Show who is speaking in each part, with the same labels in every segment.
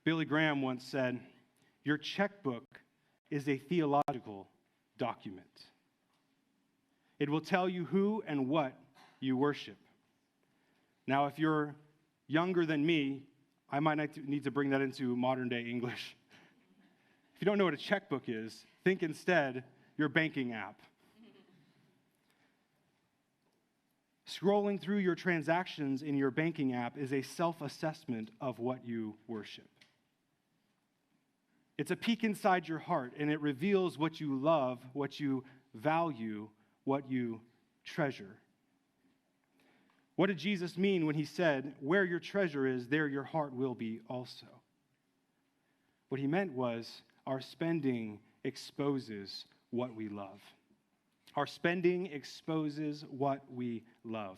Speaker 1: Billy Graham once said, "Your checkbook is a theological document. It will tell you who and what you worship." Now, if you're younger than me, I might need to bring that into modern-day English. If you don't know what a checkbook is, think instead your banking app. Scrolling through your transactions in your banking app is a self-assessment of what you worship. It's a peek inside your heart, and it reveals what you love, what you value, what you treasure. What did Jesus mean when he said, "Where your treasure is, there your heart will be also"? What he meant was our spending exposes what we love. Our spending exposes what we love.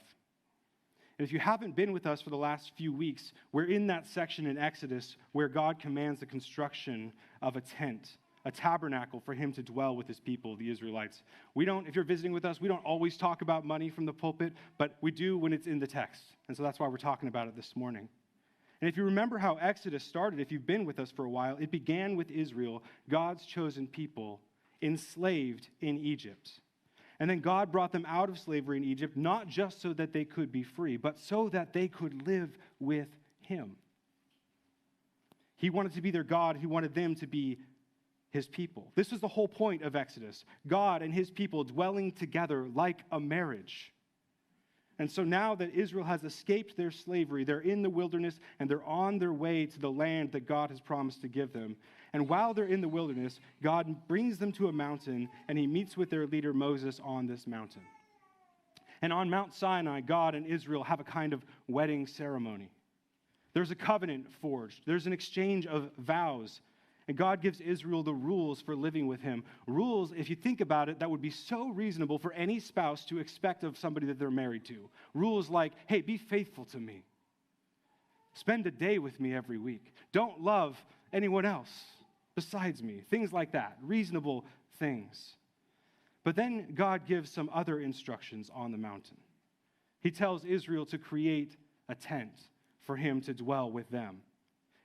Speaker 1: And if you haven't been with us for the last few weeks, we're in that section in Exodus where God commands the construction of a tent, a tabernacle for him to dwell with his people, the Israelites. If you're visiting with us, we don't always talk about money from the pulpit, but we do when it's in the text. And so that's why we're talking about it this morning. And if you remember how Exodus started, if you've been with us for a while, it began with Israel, God's chosen people, enslaved in Egypt. And then God brought them out of slavery in Egypt, not just so that they could be free, but so that they could live with him. He wanted to be their God. He wanted them to be his people. This was the whole point of Exodus. God and his people dwelling together like a marriage. And so now that Israel has escaped their slavery, they're in the wilderness and they're on their way to the land that God has promised to give them. And while they're in the wilderness, God brings them to a mountain and he meets with their leader Moses on this mountain. And on Mount Sinai, God and Israel have a kind of wedding ceremony. There's a covenant forged. There's an exchange of vows. And God gives Israel the rules for living with him. Rules, if you think about it, that would be so reasonable for any spouse to expect of somebody that they're married to. Rules like, hey, be faithful to me. Spend a day with me every week. Don't love anyone else besides me. Things like that. Reasonable things. But then God gives some other instructions on the mountain. He tells Israel to create a tent for him to dwell with them.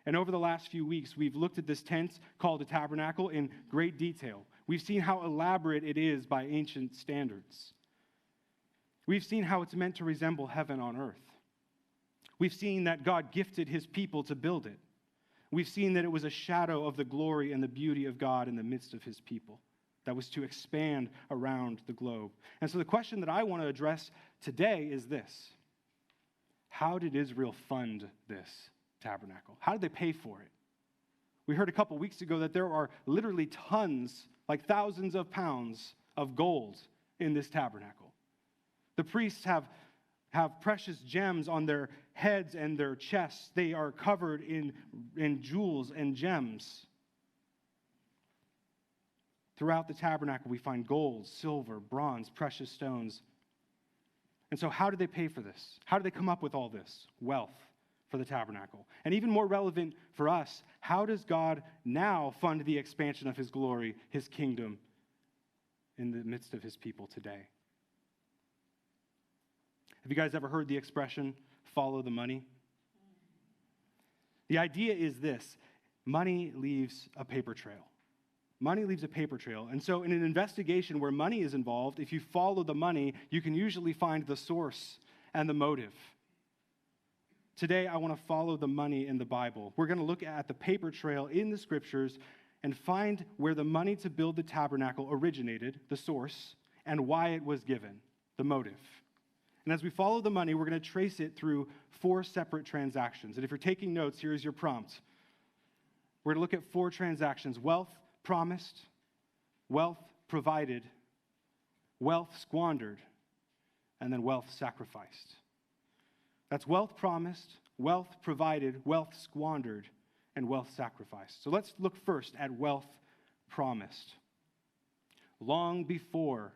Speaker 1: And over the last few weeks, we've looked at this tent called a tabernacle in great detail. We've seen how elaborate it is by ancient standards. We've seen how it's meant to resemble heaven on earth. We've seen that God gifted his people to build it. We've seen that it was a shadow of the glory and the beauty of God in the midst of his people that was to expand around the globe. And so the question that I want to address today is this: how did Israel fund this tabernacle? How did they pay for it? We heard a couple weeks ago that there are literally tons, like thousands of pounds of gold in this tabernacle. The priests have precious gems on their heads and their chests. They are covered in jewels and gems. Throughout the tabernacle, we find gold, silver, bronze, precious stones. And so how did they pay for this? How did they come up with all this wealth for the tabernacle? And even more relevant for us, how does God now fund the expansion of his glory, his kingdom, in the midst of his people today? Have you guys ever heard the expression, follow the money? The idea is this: money leaves a paper trail. Money leaves a paper trail. And so in an investigation where money is involved, if you follow the money, you can usually find the source and the motive. Today, I want to follow the money in the Bible. We're going to look at the paper trail in the scriptures and find where the money to build the tabernacle originated, the source, and why it was given, the motive. And as we follow the money, we're going to trace it through 4 separate transactions. And if you're taking notes, here's your prompt. We're going to look at 4 transactions: wealth promised, wealth provided, wealth squandered, and then wealth sacrificed. That's wealth promised, wealth provided, wealth squandered, and wealth sacrificed. So let's look first at wealth promised. Long before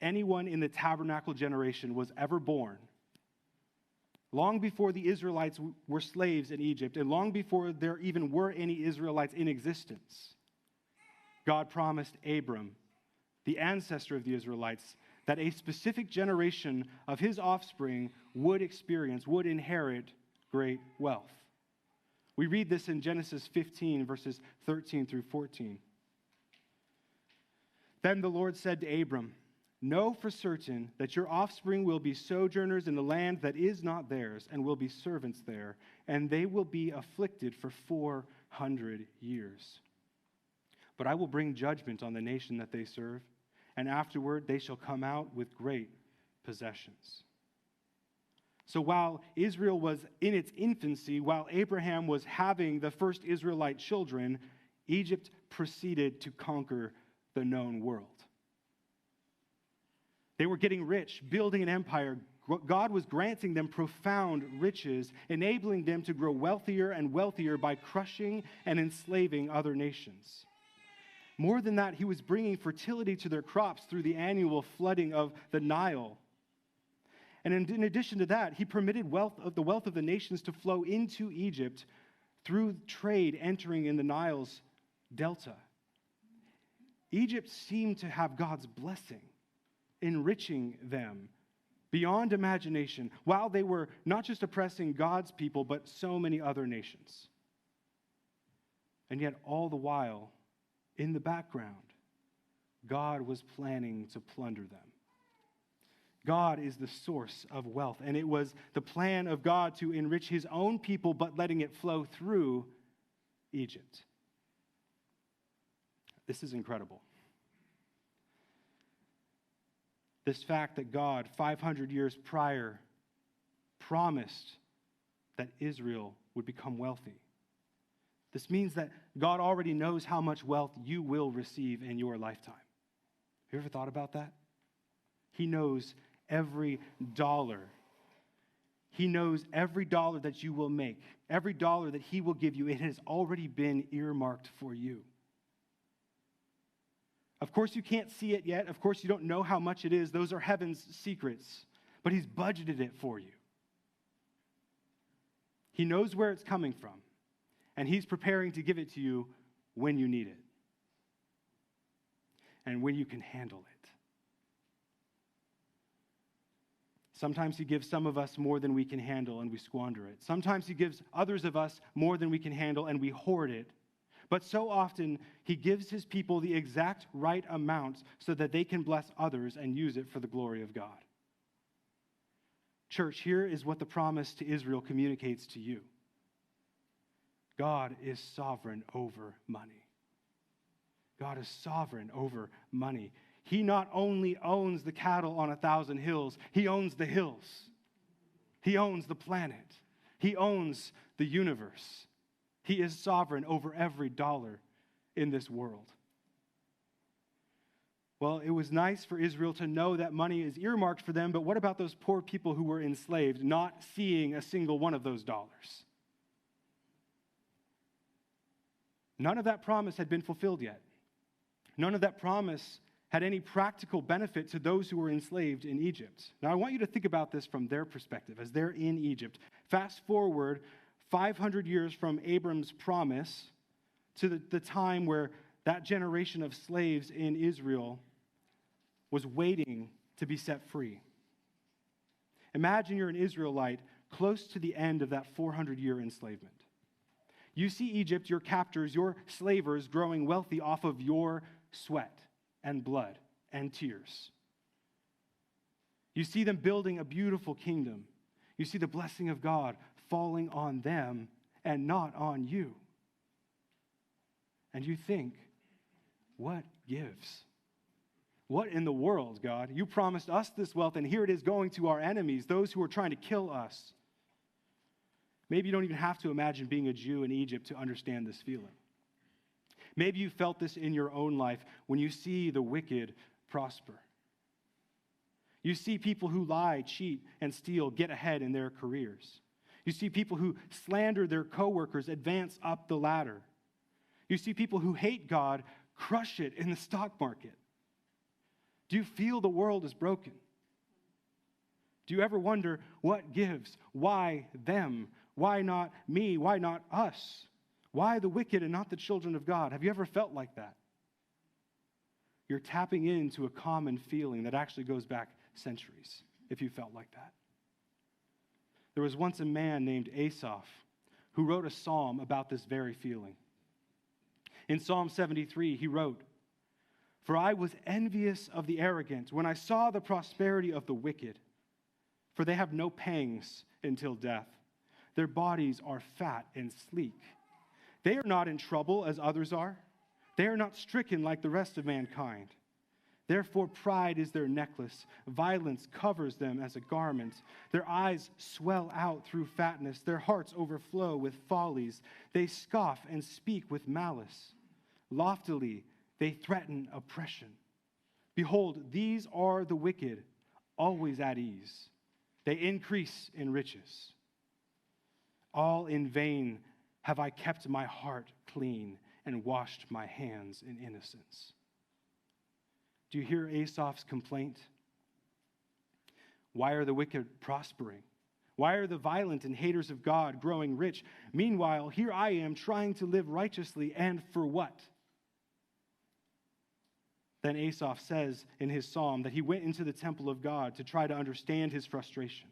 Speaker 1: anyone in the tabernacle generation was ever born, long before the Israelites were slaves in Egypt, and long before there even were any Israelites in existence, God promised Abram, the ancestor of the Israelites, that a specific generation of his offspring would inherit great wealth. We read this in Genesis 15, verses 13 through 14. Then the Lord said to Abram, "Know for certain that your offspring will be sojourners in the land that is not theirs, and will be servants there, and they will be afflicted for 400 years. But I will bring judgment on the nation that they serve, and afterward they shall come out with great possessions." So while Israel was in its infancy, while Abraham was having the first Israelite children, Egypt proceeded to conquer the known world. They were getting rich, building an empire. God was granting them profound riches, enabling them to grow wealthier and wealthier by crushing and enslaving other nations. More than that, he was bringing fertility to their crops through the annual flooding of the Nile. And in addition to that, he permitted the wealth of the nations to flow into Egypt through trade entering in the Nile's delta. Egypt seemed to have God's blessing, enriching them beyond imagination, while they were not just oppressing God's people, but so many other nations. And yet, all the while, in the background, God was planning to plunder them. God is the source of wealth, and it was the plan of God to enrich his own people, but letting it flow through Egypt. This is incredible. This fact that God, 500 years prior, promised that Israel would become wealthy. This means that God already knows how much wealth you will receive in your lifetime. Have you ever thought about that? He knows every dollar. He knows every dollar that you will make, every dollar that he will give you. It has already been earmarked for you. Of course, you can't see it yet. Of course, you don't know how much it is. Those are heaven's secrets. But he's budgeted it for you. He knows where it's coming from. And he's preparing to give it to you when you need it. And when you can handle it. Sometimes he gives some of us more than we can handle and we squander it. Sometimes he gives others of us more than we can handle and we hoard it. But so often, he gives his people the exact right amount so that they can bless others and use it for the glory of God. Church, here is what the promise to Israel communicates to you. God is sovereign over money. God is sovereign over money. He not only owns the cattle on 1,000 hills, he owns the hills. He owns the planet. He owns the universe. He is sovereign over every dollar in this world. Well, it was nice for Israel to know that money is earmarked for them, but what about those poor people who were enslaved, not seeing a single one of those dollars? None of that promise had been fulfilled yet. None of that promise had any practical benefit to those who were enslaved in Egypt. Now, I want you to think about this from their perspective as they're in Egypt. Fast forward 500 years from Abram's promise to the time where that generation of slaves in Israel was waiting to be set free. Imagine you're an Israelite close to the end of that 400-year enslavement. You see Egypt, your captors, your slavers growing wealthy off of your sweat and blood and tears. You see them building a beautiful kingdom. You see the blessing of God falling on them and not on you. And you think, what gives? What in the world, God? You promised us this wealth, and here it is going to our enemies, those who are trying to kill us. Maybe you don't even have to imagine being a Jew in Egypt to understand this feeling. Maybe you felt this in your own life when you see the wicked prosper. You see people who lie, cheat, and steal get ahead in their careers. You see people who slander their coworkers advance up the ladder. You see people who hate God crush it in the stock market. Do you feel the world is broken? Do you ever wonder what gives? Why them? Why not me? Why not us? Why the wicked and not the children of God? Have you ever felt like that? You're tapping into a common feeling that actually goes back centuries, if you felt like that. There was once a man named Asaph who wrote a psalm about this very feeling. In Psalm 73, he wrote, "For I was envious of the arrogant when I saw the prosperity of the wicked, for they have no pangs until death. Their bodies are fat and sleek. They are not in trouble as others are. They are not stricken like the rest of mankind. Therefore pride is their necklace. Violence covers them as a garment. Their eyes swell out through fatness. Their hearts overflow with follies. They scoff and speak with malice. Loftily they threaten oppression. Behold, these are the wicked, always at ease. They increase in riches. All in vain have I kept my heart clean and washed my hands in innocence." Do you hear Asaph's complaint? Why are the wicked prospering? Why are the violent and haters of God growing rich? Meanwhile, here I am trying to live righteously, and for what? Then Asaph says in his psalm that he went into the temple of God to try to understand his frustration,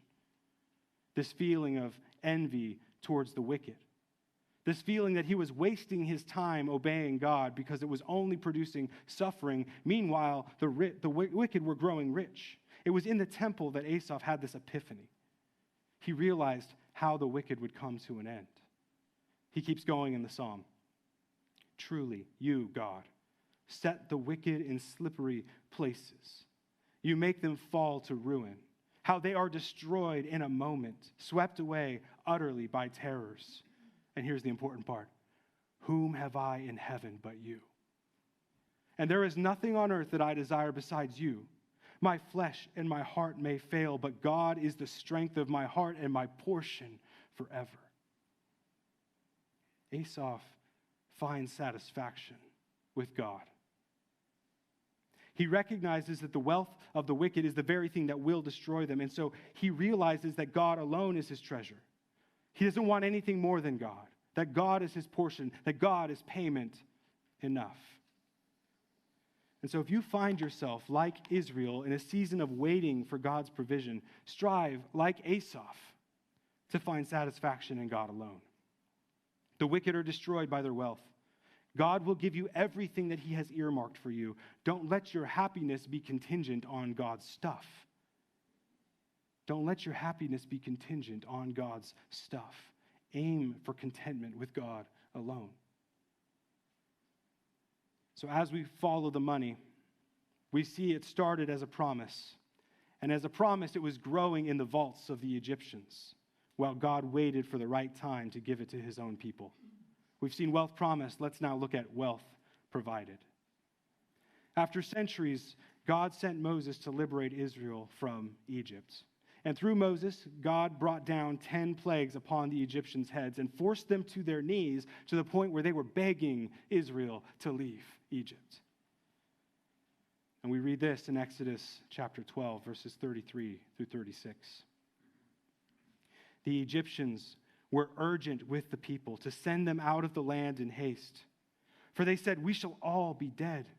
Speaker 1: this feeling of envy towards the wicked, this feeling that he was wasting his time obeying God because it was only producing suffering. Meanwhile, the wicked were growing rich. It was in the temple that Asaph had this epiphany. He realized how the wicked would come to an end. He keeps going in the psalm. "Truly, you, God, set the wicked in slippery places. You make them fall to ruin. How they are destroyed in a moment, swept away utterly by terrors." And here's the important part. "Whom have I in heaven but you? And there is nothing on earth that I desire besides you. My flesh and my heart may fail, but God is the strength of my heart and my portion forever." Asaph finds satisfaction with God. He recognizes that the wealth of the wicked is the very thing that will destroy them, and so he realizes that God alone is his treasure. He doesn't want anything more than God, that God is his portion, that God is payment enough. And so if you find yourself, like Israel, in a season of waiting for God's provision, strive, like Asaph, to find satisfaction in God alone. The wicked are destroyed by their wealth. God will give you everything that he has earmarked for you. Don't let your happiness be contingent on God's stuff. Don't let your happiness be contingent on God's stuff. Aim for contentment with God alone. So as we follow the money, we see it started as a promise. And as a promise, it was growing in the vaults of the Egyptians, while God waited for the right time to give it to his own people. We've seen wealth promised. Let's now look at wealth provided. After centuries, God sent Moses to liberate Israel from Egypt. And through Moses, God brought down 10 plagues upon the Egyptians' heads and forced them to their knees to the point where they were begging Israel to leave Egypt. And we read this in Exodus chapter 12, verses 33 through 36. The Egyptians were urgent with the people to send them out of the land in haste, for they said, "We shall all be dead."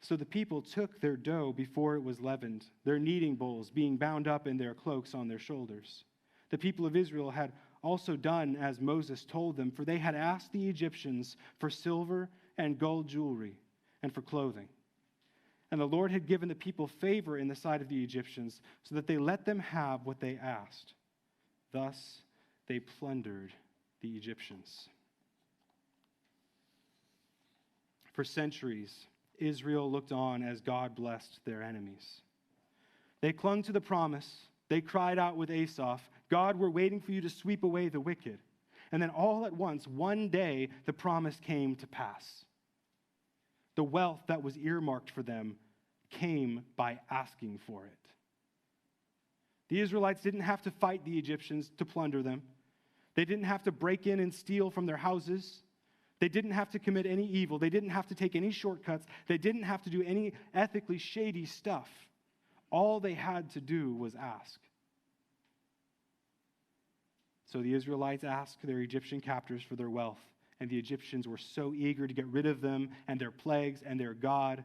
Speaker 1: So the people took their dough before it was leavened, their kneading bowls being bound up in their cloaks on their shoulders. The people of Israel had also done as Moses told them, for they had asked the Egyptians for silver and gold jewelry and for clothing. And the Lord had given the people favor in the sight of the Egyptians, so that they let them have what they asked. Thus they plundered the Egyptians. For centuries, Israel looked on as God blessed their enemies. They clung to the promise. They cried out with Asaph, "God, we're waiting for you to sweep away the wicked." And then all at once, one day, the promise came to pass. The wealth that was earmarked for them came by asking for it. The Israelites didn't have to fight the Egyptians to plunder them. They didn't have to break in and steal from their houses. They didn't have to commit any evil. They didn't have to take any shortcuts. They didn't have to do any ethically shady stuff. All they had to do was ask. So the Israelites asked their Egyptian captors for their wealth, and the Egyptians were so eager to get rid of them and their plagues and their God,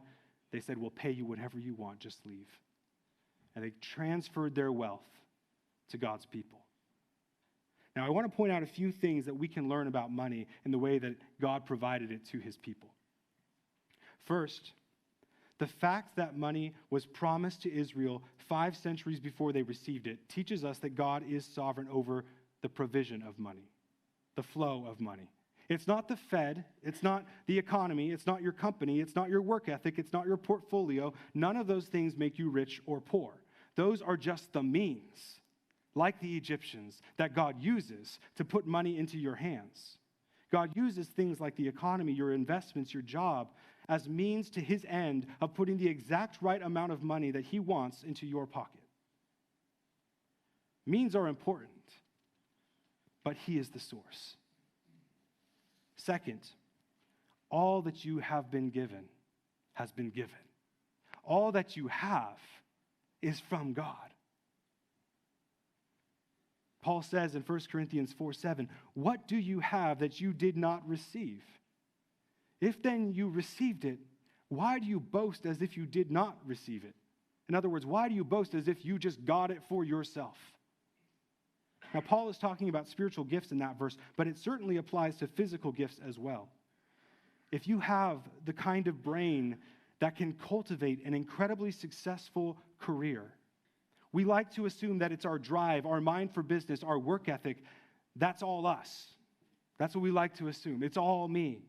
Speaker 1: they said, "We'll pay you whatever you want, just leave." And they transferred their wealth to God's people. Now, I want to point out a few things that we can learn about money in the way that God provided it to his people. First, the fact that money was promised to Israel 5 centuries before they received it teaches us that God is sovereign over the provision of money, the flow of money. It's not the Fed, it's not the economy, it's not your company, it's not your work ethic, it's not your portfolio. None of those things make you rich or poor. Those are just the means, like the Egyptians, that God uses to put money into your hands. God uses things like the economy, your investments, your job, as means to his end of putting the exact right amount of money that he wants into your pocket. Means are important, but he is the source. Second, all that you have been given has been given. All that you have is from God. Paul says in 1 Corinthians 4:7, "What do you have that you did not receive? If then you received it, why do you boast as if you did not receive it?" In other words, why do you boast as if you just got it for yourself? Now, Paul is talking about spiritual gifts in that verse, but it certainly applies to physical gifts as well. If you have the kind of brain that can cultivate an incredibly successful career, we like to assume that it's our drive, our mind for business, our work ethic. That's all us. That's what we like to assume. It's all me.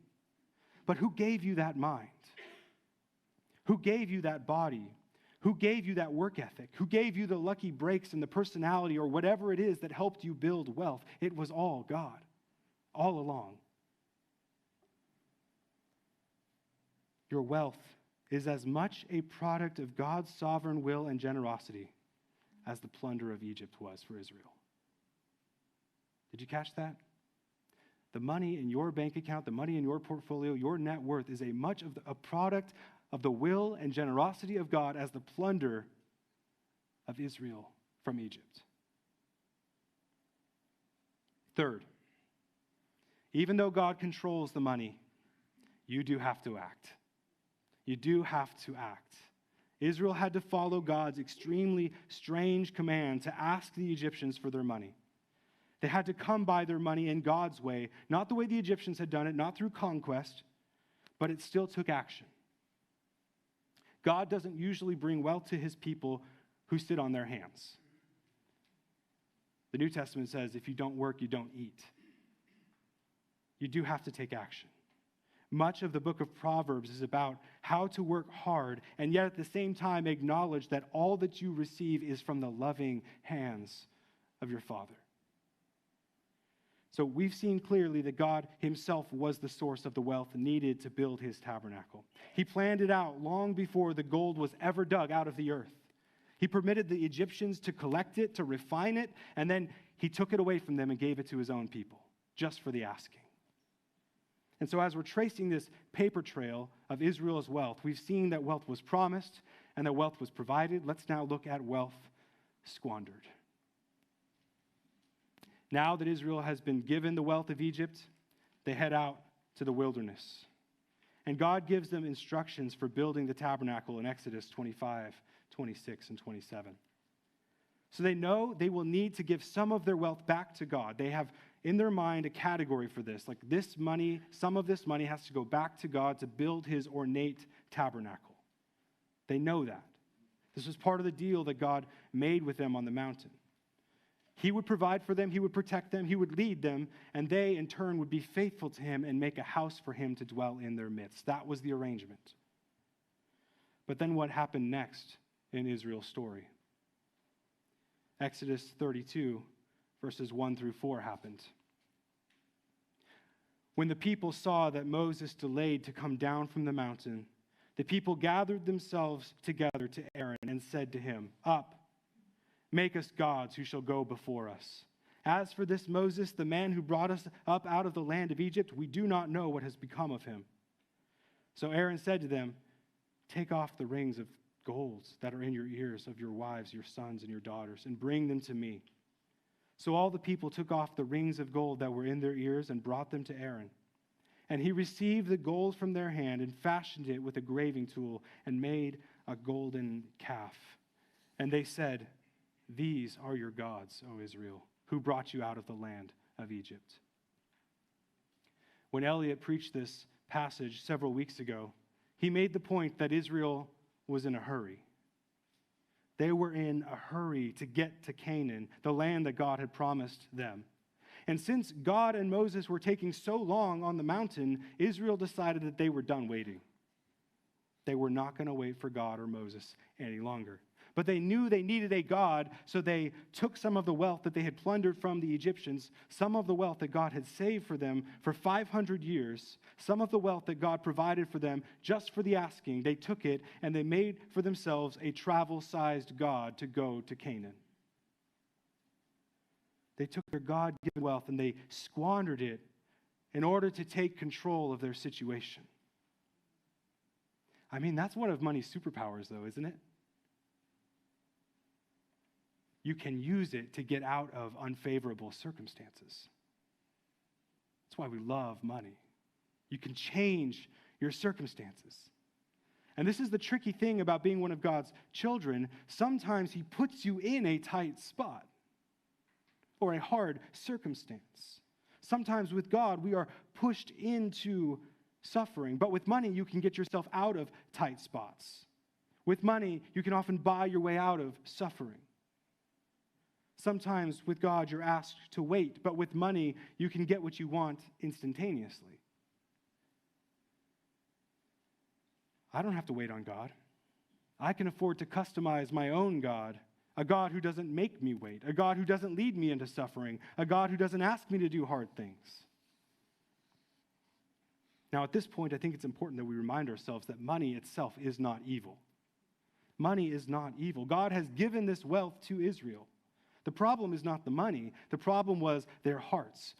Speaker 1: But who gave you that mind? Who gave you that body? Who gave you that work ethic? Who gave you the lucky breaks and the personality or whatever it is that helped you build wealth? It was all God, all along. Your wealth is as much a product of God's sovereign will and generosity as the plunder of Egypt was for Israel. Did you catch that? The money in your bank account, the money in your portfolio, your net worth is a product of the will and generosity of God as the plunder of Israel from Egypt. Third, even though God controls the money, you do have to act. You do have to act. Israel had to follow God's extremely strange command to ask the Egyptians for their money. They had to come by their money in God's way, not the way the Egyptians had done it, not through conquest, but it still took action. God doesn't usually bring wealth to his people who sit on their hands. The New Testament says, if you don't work, you don't eat. You do have to take action. Much of the book of Proverbs is about how to work hard and yet at the same time acknowledge that all that you receive is from the loving hands of your Father. So we've seen clearly that God himself was the source of the wealth needed to build his tabernacle. He planned it out long before the gold was ever dug out of the earth. He permitted the Egyptians to collect it, to refine it, and then he took it away from them and gave it to his own people, just for the asking. And so as we're tracing this paper trail of Israel's wealth, we've seen that wealth was promised and that wealth was provided. Let's now look at wealth squandered. Now that Israel has been given the wealth of Egypt, they head out to the wilderness. And God gives them instructions for building the tabernacle in Exodus 25, 26, and 27. So they know they will need to give some of their wealth back to God. They have in their mind a category for this. Like this money, some of this money has to go back to God to build his ornate tabernacle. They know that. This was part of the deal that God made with them on the mountain. He would provide for them, he would protect them, he would lead them, and they in turn would be faithful to him and make a house for him to dwell in their midst. That was the arrangement. But then what happened next in Israel's story? Exodus 32, verses 1 through 4 happened. When the people saw that Moses delayed to come down from the mountain, the people gathered themselves together to Aaron and said to him, "Up, make us gods who shall go before us. As for this Moses, the man who brought us up out of the land of Egypt, we do not know what has become of him." So Aaron said to them, "Take off the rings of gold that are in your ears of your wives, your sons, and your daughters, and bring them to me." So all the people took off the rings of gold that were in their ears and brought them to Aaron. And he received the gold from their hand and fashioned it with a graving tool and made a golden calf. And they said, "These are your gods, O Israel, who brought you out of the land of Egypt. When Elliot preached this passage several weeks ago, he made the point that Israel was in a hurry. They were in a hurry to get to Canaan, the land that God had promised them. And since God and Moses were taking so long on the mountain, Israel decided that they were done waiting. They were not going to wait for God or Moses any longer. But they knew they needed a God, so they took some of the wealth that they had plundered from the Egyptians, some of the wealth that God had saved for them for 500 years, some of the wealth that God provided for them just for the asking. They took it and they made for themselves a travel-sized God to go to Canaan. They took their God-given wealth and they squandered it in order to take control of their situation. I mean, that's one of money's superpowers, though, isn't it? You can use it to get out of unfavorable circumstances. That's why we love money. You can change your circumstances. And this is the tricky thing about being one of God's children. Sometimes he puts you in a tight spot or a hard circumstance. Sometimes with God, we are pushed into suffering. But with money, you can get yourself out of tight spots. With money, you can often buy your way out of suffering. Sometimes with God, you're asked to wait, but with money, you can get what you want instantaneously. I don't have to wait on God. I can afford to customize my own God, a God who doesn't make me wait, a God who doesn't lead me into suffering, a God who doesn't ask me to do hard things. Now, at this point, I think it's important that we remind ourselves that money itself is not evil. Money is not evil. God has given this wealth to Israel. The problem is not the money. The problem was their hearts.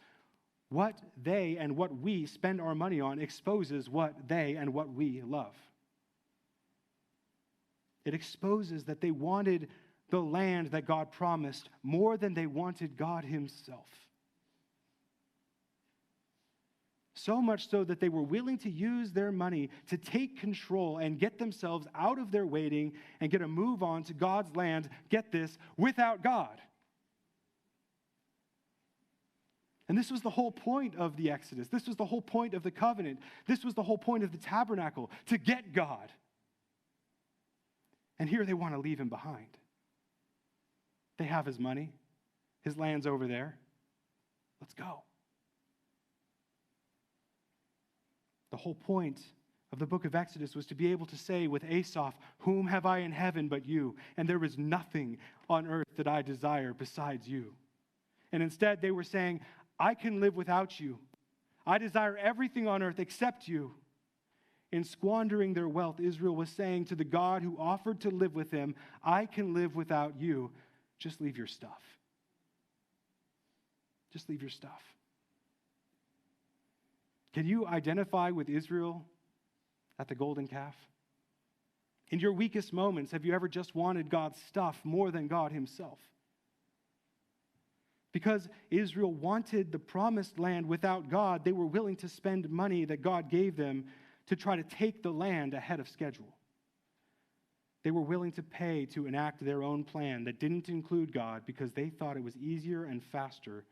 Speaker 1: What they and what we spend our money on exposes what they and what we love. It exposes that they wanted the land that God promised more than they wanted God himself. So much so that they were willing to use their money to take control and get themselves out of their waiting and get a move on to God's land, get this, without God. And this was the whole point of the Exodus. This was the whole point of the covenant. This was the whole point of the tabernacle, to get God. And here they want to leave him behind. They have his money. His land's over there. Let's go. The whole point of the book of Exodus was to be able to say with Asaph, "Whom have I in heaven but you? And there is nothing on earth that I desire besides you." And instead they were saying, "I can live without you. I desire everything on earth except you." In squandering their wealth, Israel was saying to the God who offered to live with them, "I can live without you. Just leave your stuff. Just leave your stuff." Can you identify with Israel at the golden calf? In your weakest moments, have you ever just wanted God's stuff more than God himself? Because Israel wanted the promised land without God, they were willing to spend money that God gave them to try to take the land ahead of schedule. They were willing to pay to enact their own plan that didn't include God because they thought it was easier and faster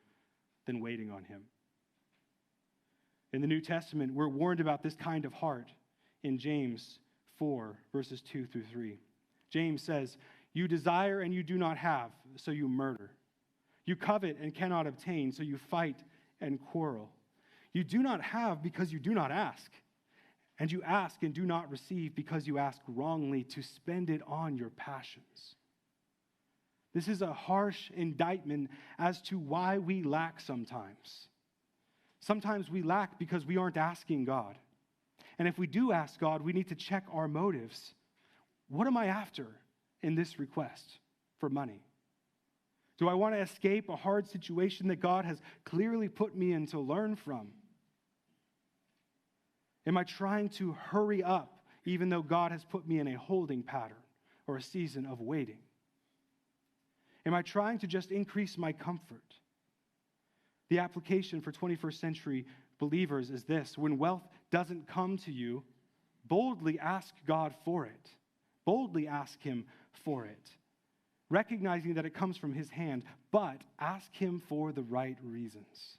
Speaker 1: than waiting on him. In the New Testament, we're warned about this kind of heart in James 4, verses 2 through 3. James says, "You desire and you do not have, so you murder. You covet and cannot obtain, so you fight and quarrel. You do not have because you do not ask. And you ask and do not receive because you ask wrongly to spend it on your passions." This is a harsh indictment as to why we lack sometimes. Sometimes we lack because we aren't asking God. And if we do ask God, we need to check our motives. What am I after in this request for money? Do I want to escape a hard situation that God has clearly put me in to learn from? Am I trying to hurry up even though God has put me in a holding pattern or a season of waiting? Am I trying to just increase my comfort? The application for 21st century believers is this: when wealth doesn't come to you, boldly ask God for it. Boldly ask him for it. recognizing that it comes from his hand, but ask him for the right reasons.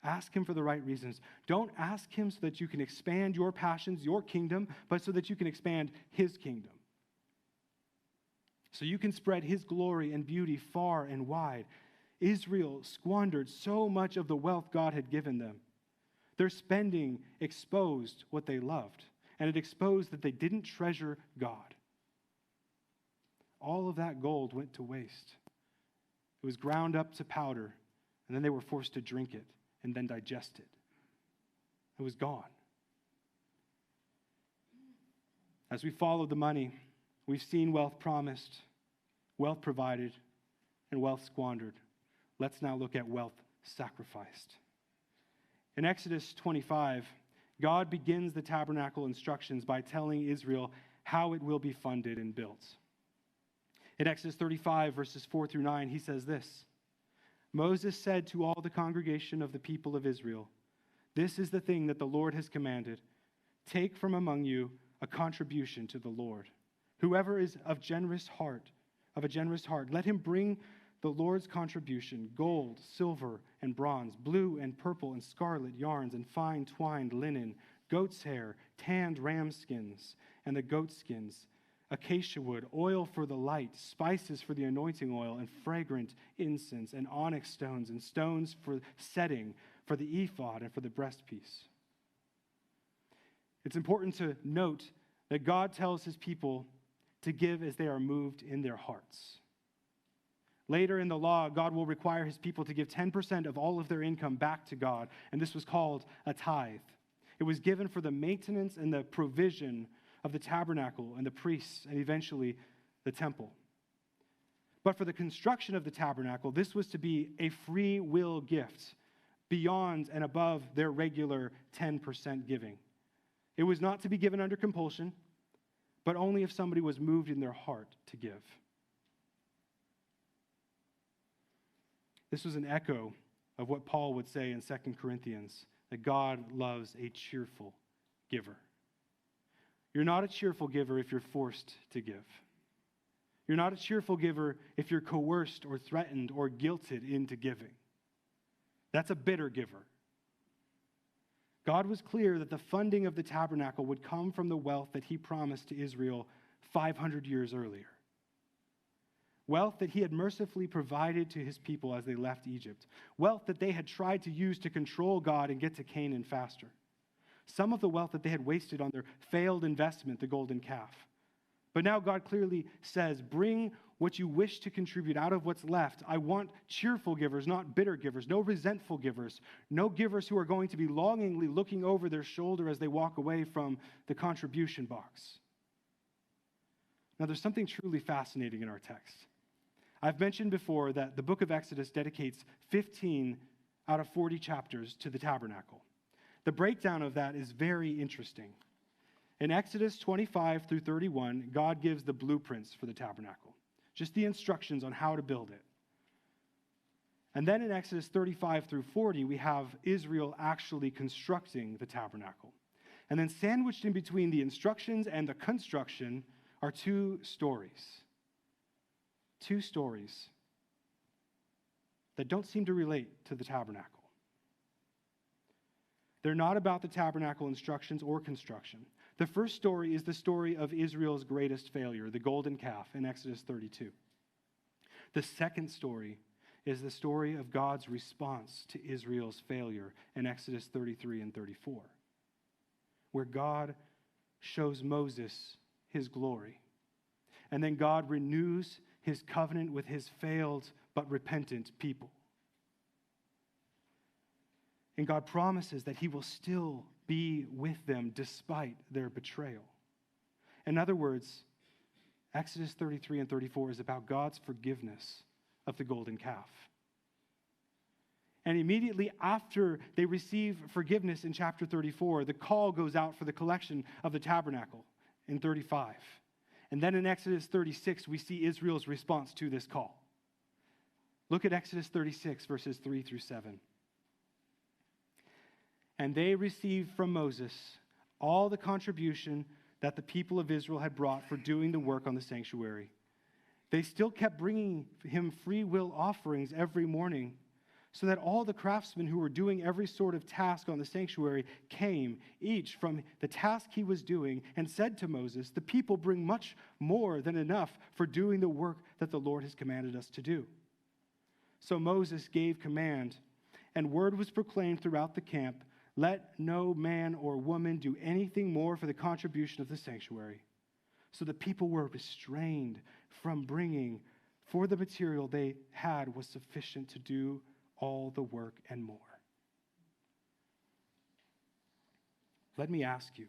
Speaker 1: Ask him for the right reasons. Don't ask him so that you can expand your passions, your kingdom, but so that you can expand his kingdom. So you can spread his glory and beauty far and wide. Israel squandered so much of the wealth God had given them. Their spending exposed what they loved, and it exposed that they didn't treasure God. All of that gold went to waste. It was ground up to powder, and then they were forced to drink it and then digest it. It was gone. As we followed the money, we've seen wealth promised, wealth provided, and wealth squandered. Let's now look at wealth sacrificed. In Exodus 25, God begins the tabernacle instructions by telling Israel how it will be funded and built. In Exodus 35, verses 4 through 9, he says this: Moses said to all the congregation of the people of Israel, "This is the thing that the Lord has commanded. Take from among you a contribution to the Lord. Whoever is of a generous heart, let him bring the Lord's contribution: gold, silver, and bronze, blue and purple and scarlet yarns, and fine twined linen, goat's hair, tanned ram skins, and the goat skins, acacia wood, oil for the light, spices for the anointing oil, and fragrant incense, and onyx stones, and stones for setting, for the ephod, and for the breastpiece." It's important to note that God tells his people to give as they are moved in their hearts. Later in the law, God will require his people to give 10% of all of their income back to God, and this was called a tithe. It was given for the maintenance and the provision of the tabernacle and the priests and eventually the temple. But for the construction of the tabernacle, this was to be a free will gift beyond and above their regular 10% giving. It was not to be given under compulsion, but only if somebody was moved in their heart to give. This was an echo of what Paul would say in 2 Corinthians, that God loves a cheerful giver. You're not a cheerful giver if you're forced to give. You're not a cheerful giver if you're coerced or threatened or guilted into giving. That's a bitter giver. God was clear that the funding of the tabernacle would come from the wealth that he promised to Israel 500 years earlier. Wealth that he had mercifully provided to his people as they left Egypt. Wealth that they had tried to use to control God and get to Canaan faster. Some of the wealth that they had wasted on their failed investment, the golden calf. But now God clearly says, bring what you wish to contribute out of what's left. I want cheerful givers, not bitter givers, no resentful givers, no givers who are going to be longingly looking over their shoulder as they walk away from the contribution box. Now, there's something truly fascinating in our text. I've mentioned before that the book of Exodus dedicates 15 out of 40 chapters to the tabernacle. The breakdown of that is very interesting. In Exodus 25 through 31, God gives the blueprints for the tabernacle, just the instructions on how to build it. And then in Exodus 35 through 40, we have Israel actually constructing the tabernacle. And then sandwiched in between the instructions and the construction are two stories. Two stories that don't seem to relate to the tabernacle. They're not about the tabernacle instructions or construction. The first story is the story of Israel's greatest failure, the golden calf, in Exodus 32. The second story is the story of God's response to Israel's failure in Exodus 33 and 34, where God shows Moses his glory. And then God renews his covenant with his failed but repentant people. And God promises that he will still be with them despite their betrayal. In other words, Exodus 33 and 34 is about God's forgiveness of the golden calf. And immediately after they receive forgiveness in chapter 34, the call goes out for the collection of the tabernacle in 35. And then in Exodus 36, we see Israel's response to this call. Look at Exodus 36, verses 3 through 7. And they received from Moses all the contribution that the people of Israel had brought for doing the work on the sanctuary. They still kept bringing him free will offerings every morning, so that all the craftsmen who were doing every sort of task on the sanctuary came, each from the task he was doing, and said to Moses, "The people bring much more than enough for doing the work that the Lord has commanded us to do." So Moses gave command, and word was proclaimed throughout the camp, "Let no man or woman do anything more for the contribution of the sanctuary." So the people were restrained from bringing, for the material they had was sufficient to do all the work and more. Let me ask you,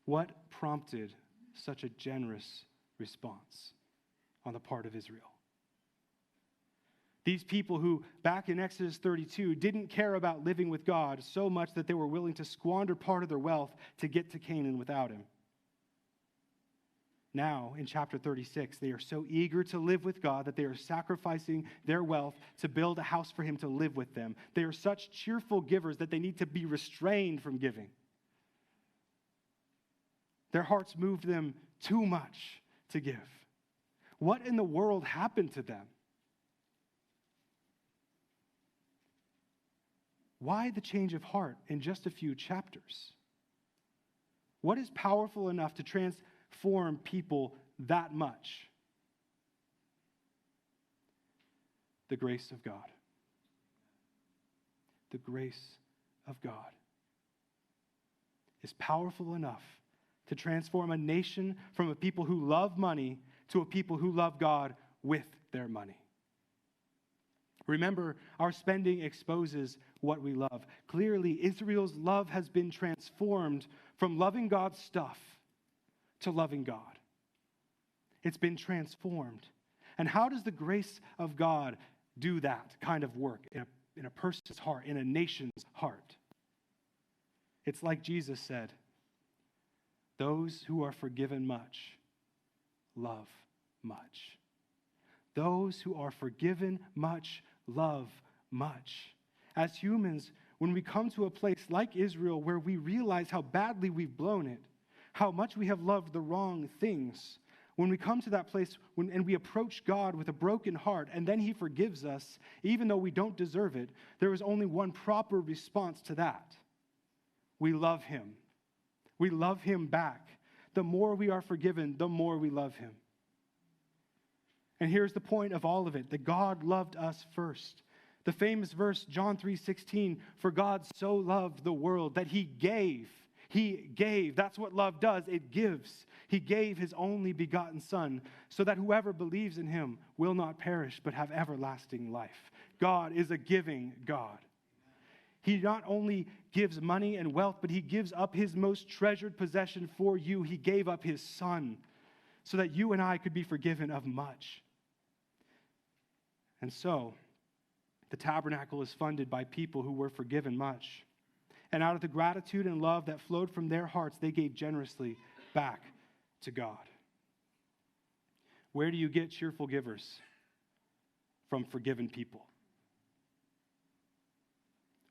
Speaker 1: what prompted such a generous response on the part of Israel? These people who, back in Exodus 32, didn't care about living with God so much that they were willing to squander part of their wealth to get to Canaan without him. Now, in chapter 36, they are so eager to live with God that they are sacrificing their wealth to build a house for him to live with them. They are such cheerful givers that they need to be restrained from giving. Their hearts moved them too much to give. What in the world happened to them? Why the change of heart in just a few chapters? What is powerful enough to transform people that much? The grace of God. The grace of God is powerful enough to transform a nation from a people who love money to a people who love God with their money. Remember, our spending exposes what we love. Clearly, Israel's love has been transformed from loving God's stuff to loving God. It's been transformed. And how does the grace of God do that kind of work in a person's heart, in a nation's heart? It's like Jesus said, "Those who are forgiven much love much." Those who are forgiven much love much. As humans, when we come to a place like Israel where we realize how badly we've blown it, how much we have loved the wrong things, when we come to that place and we approach God with a broken heart and then he forgives us, even though we don't deserve it, there is only one proper response to that. We love him. We love him back. The more we are forgiven, the more we love him. And here's the point of all of it, that God loved us first. The famous verse, John 3:16, "For God so loved the world that he gave." He gave. That's what love does. It gives. He gave his only begotten Son so that whoever believes in him will not perish but have everlasting life. God is a giving God. He not only gives money and wealth, but he gives up his most treasured possession for you. He gave up his Son so that you and I could be forgiven of much. And so, the tabernacle is funded by people who were forgiven much. And out of the gratitude and love that flowed from their hearts, they gave generously back to God. Where do you get cheerful givers? From forgiven people.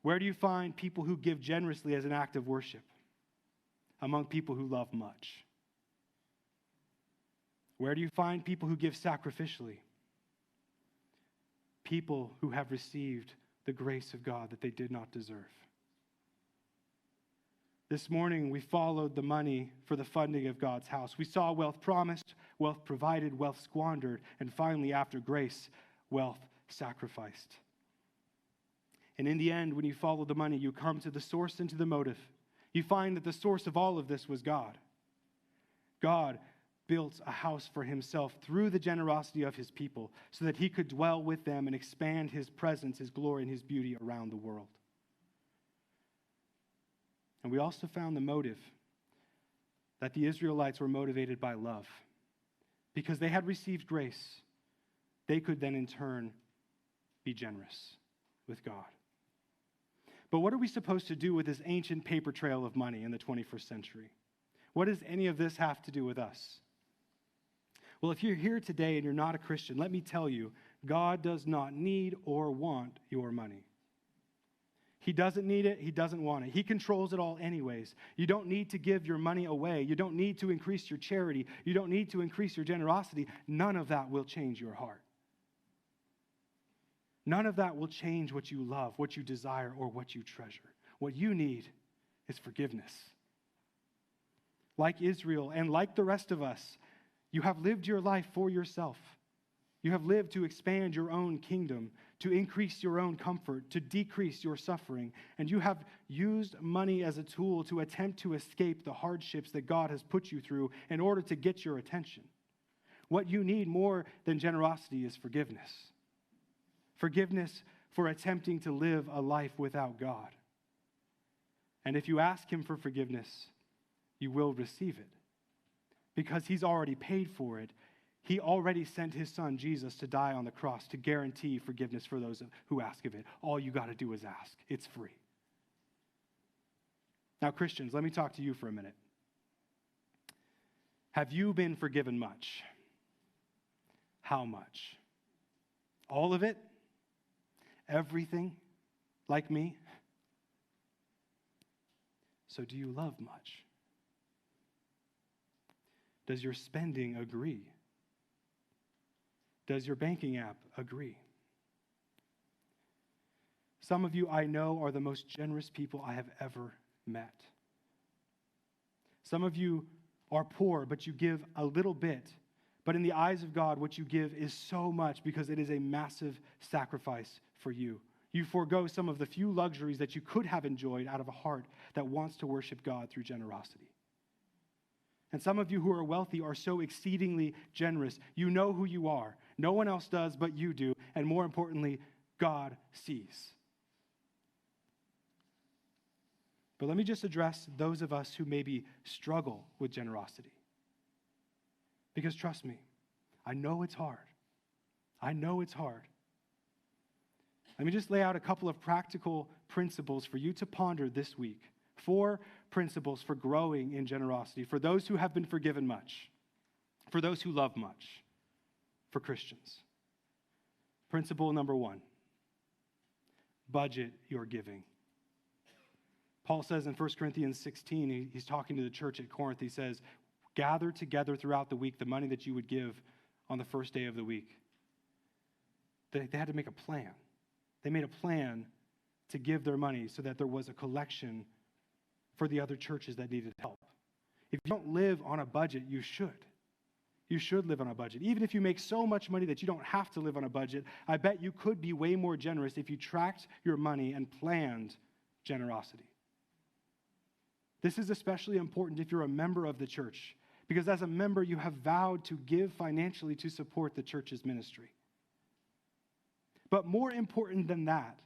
Speaker 1: Where do you find people who give generously as an act of worship? Among people who love much. Where do you find people who give sacrificially? People who have received the grace of God that they did not deserve. This morning, we followed the money for the funding of God's house. We saw wealth promised, wealth provided, wealth squandered, and finally, after grace, wealth sacrificed. And in the end, when you follow the money, you come to the source and to the motive. You find that the source of all of this was God. God built a house for himself through the generosity of his people so that he could dwell with them and expand his presence, his glory, and his beauty around the world. And we also found the motive, that the Israelites were motivated by love. Because they had received grace, they could then in turn be generous with God. But what are we supposed to do with this ancient paper trail of money in the 21st century? What does any of this have to do with us? Well, if you're here today and you're not a Christian, let me tell you, God does not need or want your money. He doesn't need it. He doesn't want it. He controls it all anyways. You don't need to give your money away. You don't need to increase your charity. You don't need to increase your generosity. None of that will change your heart. None of that will change what you love, what you desire, or what you treasure. What you need is forgiveness. Like Israel and like the rest of us, you have lived your life for yourself. You have lived to expand your own kingdom, to increase your own comfort, to decrease your suffering. And you have used money as a tool to attempt to escape the hardships that God has put you through in order to get your attention. What you need more than generosity is forgiveness. Forgiveness for attempting to live a life without God. And if you ask Him for forgiveness, you will receive it. Because He's already paid for it. He already sent His Son, Jesus, to die on the cross to guarantee forgiveness for those who ask of it. All you got to do is ask. It's free. Now, Christians, let me talk to you for a minute. Have you been forgiven much? How much? All of it? Everything? Like me? So do you love much? Does your spending agree? Does your banking app agree? Some of you I know are the most generous people I have ever met. Some of you are poor, but you give a little bit. But in the eyes of God, what you give is so much because it is a massive sacrifice for you. You forego some of the few luxuries that you could have enjoyed out of a heart that wants to worship God through generosity. And some of you who are wealthy are so exceedingly generous. You know who you are. No one else does, but you do. And more importantly, God sees. But let me just address those of us who maybe struggle with generosity. Because trust me, I know it's hard. I know it's hard. Let me just lay out a couple of practical principles for you to ponder this week. 4 principles for growing in generosity, for those who have been forgiven much, for those who love much, for Christians. Principle number 1, budget your giving. Paul says in 1 Corinthians 16, he's talking to the church at Corinth, he says, gather together throughout the week the money that you would give on the first day of the week. They had to make a plan. They made a plan to give their money so that there was a collection for the other churches that needed help. If you don't live on a budget, you should. You should live on a budget. Even if you make so much money that you don't have to live on a budget, I bet you could be way more generous if you tracked your money and planned generosity. This is especially important if you're a member of the church, because as a member, you have vowed to give financially to support the church's ministry. But more important than that,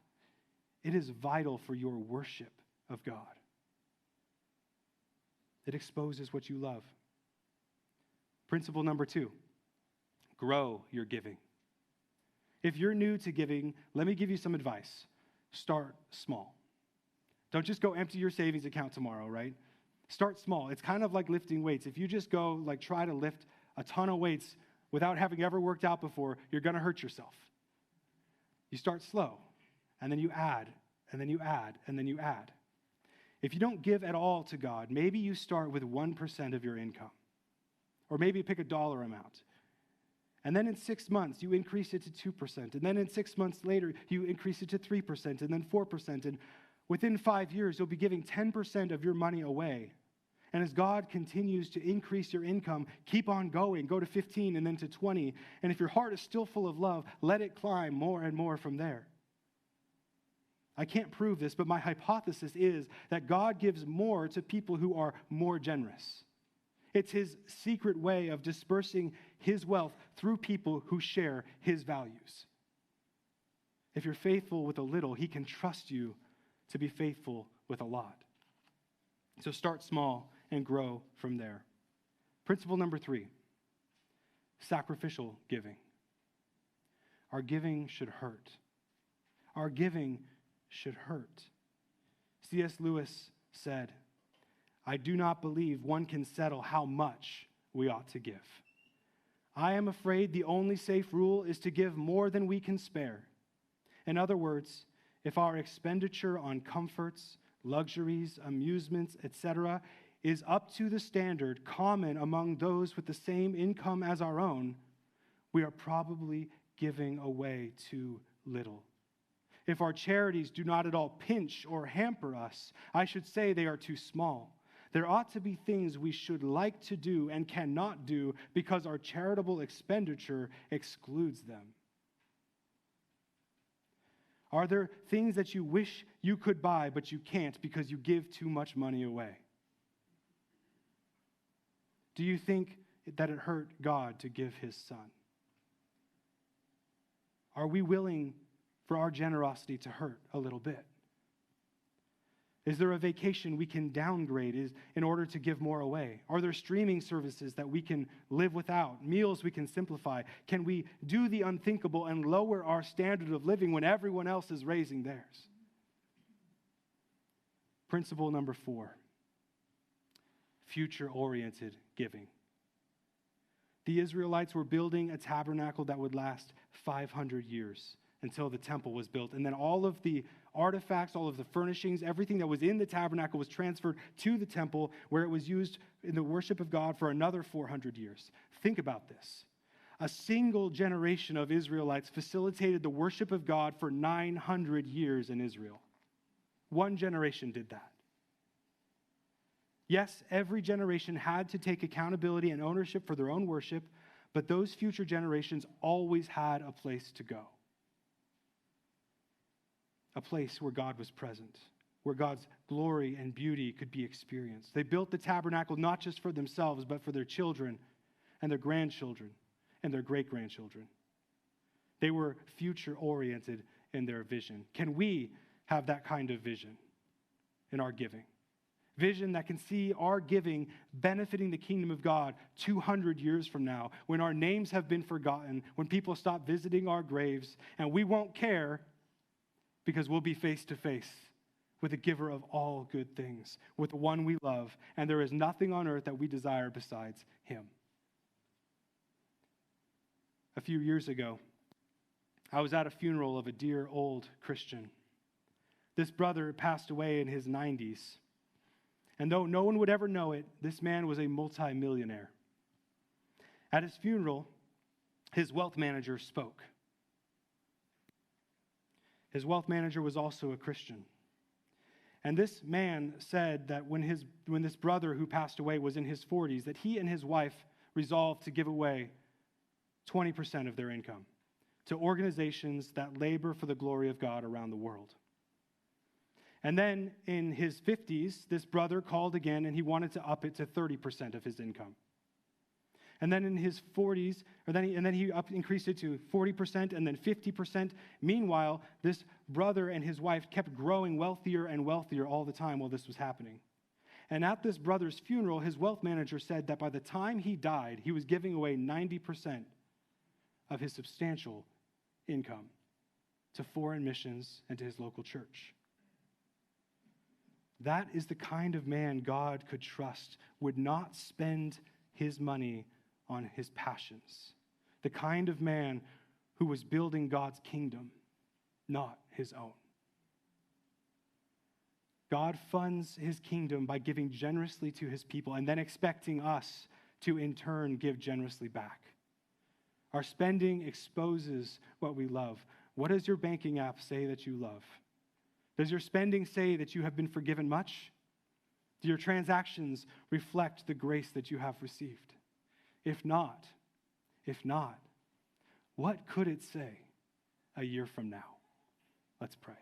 Speaker 1: it is vital for your worship of God. It exposes what you love. Principle number 2, grow your giving. If you're new to giving, let me give you some advice. Start small. Don't just go empty your savings account tomorrow, right? Start small. It's kind of like lifting weights. If you just go try to lift a ton of weights without having ever worked out before, you're going to hurt yourself. You start slow, and then you add, and then you add, and then you add. If you don't give at all to God, maybe you start with 1% of your income. Or maybe pick a dollar amount. And then in 6 months, you increase it to 2%. And then in 6 months later, you increase it to 3%, and then 4%. And within 5 years, you'll be giving 10% of your money away. And as God continues to increase your income, keep on going. Go to 15 and then to 20. And if your heart is still full of love, let it climb more and more from there. I can't prove this, but my hypothesis is that God gives more to people who are more generous. It's His secret way of dispersing His wealth through people who share His values. If you're faithful with a little, He can trust you to be faithful with a lot. So start small and grow from there. Principle number 3, sacrificial giving. Our giving should hurt. Our giving should hurt. C.S. Lewis said, I do not believe one can settle how much we ought to give. I am afraid the only safe rule is to give more than we can spare. In other words, if our expenditure on comforts, luxuries, amusements, etc., is up to the standard common among those with the same income as our own, we are probably giving away too little. If our charities do not at all pinch or hamper us, I should say they are too small. There ought to be things we should like to do and cannot do because our charitable expenditure excludes them. Are there things that you wish you could buy but you can't because you give too much money away? Do you think that it hurt God to give his son? Are we willing for our generosity to hurt a little bit? Is there a vacation we can downgrade in order to give more away? Are there streaming services that we can live without? Meals we can simplify? Can we do the unthinkable and lower our standard of living when everyone else is raising theirs? Principle number 4, future-oriented giving. The Israelites were building a tabernacle that would last 500 years until the temple was built. And then all of the artifacts, all of the furnishings, everything that was in the tabernacle was transferred to the temple where it was used in the worship of God for another 400 years. Think about this. A single generation of Israelites facilitated the worship of God for 900 years in Israel. One generation did that. Yes, every generation had to take accountability and ownership for their own worship, but those future generations always had a place to go. A place where God was present, where God's glory and beauty could be experienced. They built the tabernacle not just for themselves, but for their children and their grandchildren and their great-grandchildren. They were future-oriented in their vision. Can we have that kind of vision in our giving? Vision that can see our giving benefiting the kingdom of God 200 years from now, when our names have been forgotten, when people stop visiting our graves, and we won't care because we'll be face to face with the giver of all good things, with the one we love, and there is nothing on earth that we desire besides him. A few years ago, I was at a funeral of a dear old Christian. This brother passed away in his 90s. And though no one would ever know it, this man was a multimillionaire. At his funeral, his wealth manager spoke. His wealth manager was also a Christian. And this man said that when this brother who passed away was in his 40s, that he and his wife resolved to give away 20% of their income to organizations that labor for the glory of God around the world. And then in his 50s, this brother called again and he wanted to up it to 30% of his income. And then in his 40s, he increased it to 40% and then 50%. Meanwhile, this brother and his wife kept growing wealthier and wealthier all the time while this was happening. And at this brother's funeral, his wealth manager said that by the time he died, he was giving away 90% of his substantial income to foreign missions and to his local church. That is the kind of man God could trust, would not spend his money on his passions. The kind of man who was building God's kingdom, not his own. God funds his kingdom by giving generously to his people and then expecting us to in turn give generously back. Our spending exposes what we love. What does your banking app say that you love? Does your spending say that you have been forgiven much? Do your transactions reflect the grace that you have received? If not, what could it say a year from now? Let's pray.